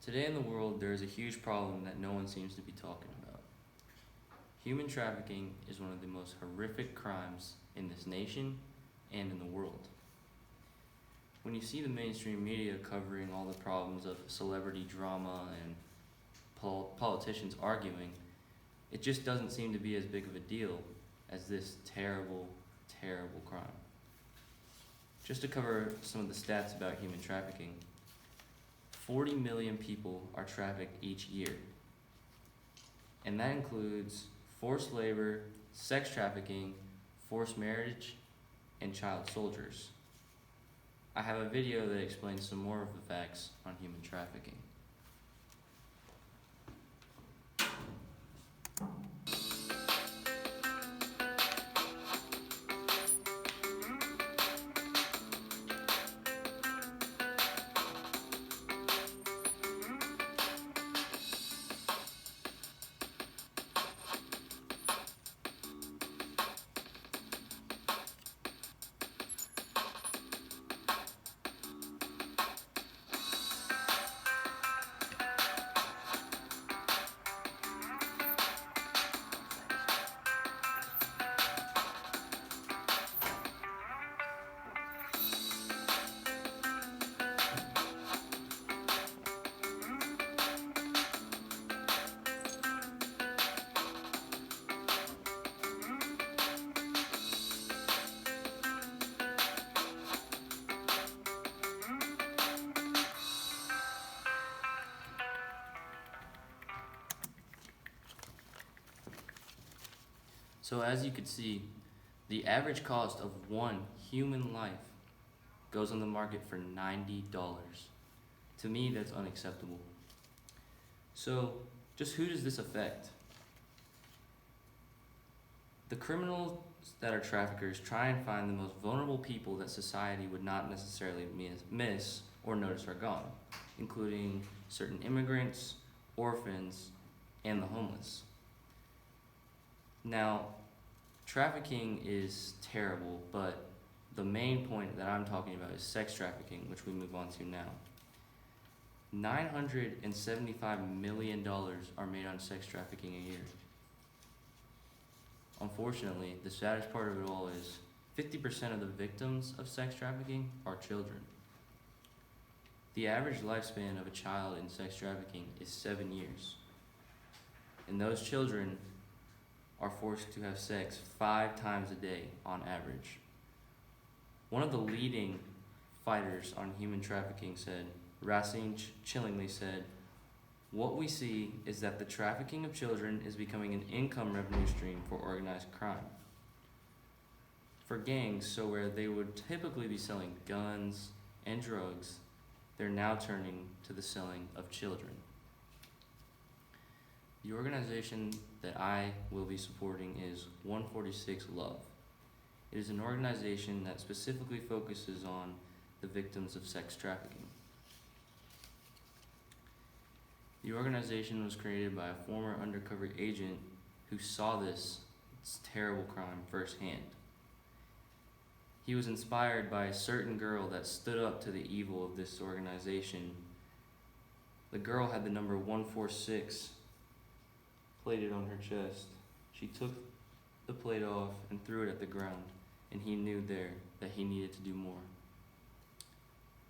Today in the world, there is a huge problem that no one seems to be talking about. Human trafficking is one of the most horrific crimes in this nation and in the world. When you see the mainstream media covering all the problems of celebrity drama and politicians arguing, it just doesn't seem to be as big of a deal as this terrible, terrible crime. Just to cover some of the stats about human trafficking, 40 million people are trafficked each year. And that includes forced labor, sex trafficking, forced marriage, and child soldiers. I have a video that explains some more of the facts on human trafficking. So as you can see, the average cost of one human life goes on the market for $90. To me, that's unacceptable. So just who does this affect? The criminals that are traffickers try and find the most vulnerable people that society would not necessarily miss or notice are gone, including certain immigrants, orphans, and the homeless. Now, trafficking is terrible, but the main point that I'm talking about is sex trafficking, which we move on to now. $975 million are made on sex trafficking a year. Unfortunately, the saddest part of it all is 50% of the victims of sex trafficking are children. The average lifespan of a child in sex trafficking is 7 years. And those children are forced to have sex 5 times a day on average. One of the leading fighters on human trafficking said, Racine chillingly said, "What we see is that the trafficking of children is becoming an income revenue stream for organized crime. For gangs, so where they would typically be selling guns and drugs, they're now turning to the selling of children." The organization that I will be supporting is 146 Love. It is an organization that specifically focuses on the victims of sex trafficking. The organization was created by a former undercover agent who saw this terrible crime firsthand. He was inspired by a certain girl that stood up to the evil of this organization. The girl had the number 146 plated on her chest. She took the plate off and threw it at the ground, and he knew there that he needed to do more.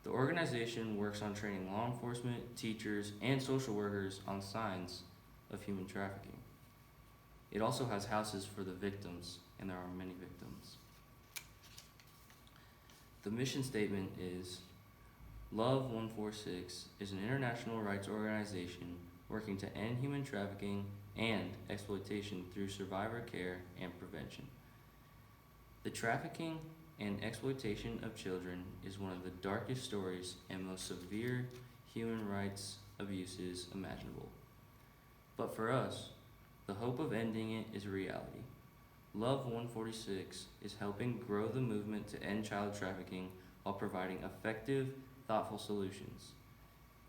The organization works on training law enforcement, teachers, and social workers on signs of human trafficking. It also has houses for the victims, and there are many victims. The mission statement is, Love 146 is an international rights organization working to end human trafficking and exploitation through survivor care and prevention. The trafficking and exploitation of children is one of the darkest stories and most severe human rights abuses imaginable. But for us, the hope of ending it is a reality. Love 146 is helping grow the movement to end child trafficking while providing effective, thoughtful solutions.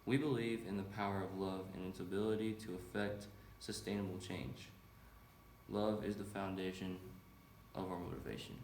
We believe in the power of love and its ability to affect sustainable change. Love is the foundation of our motivation.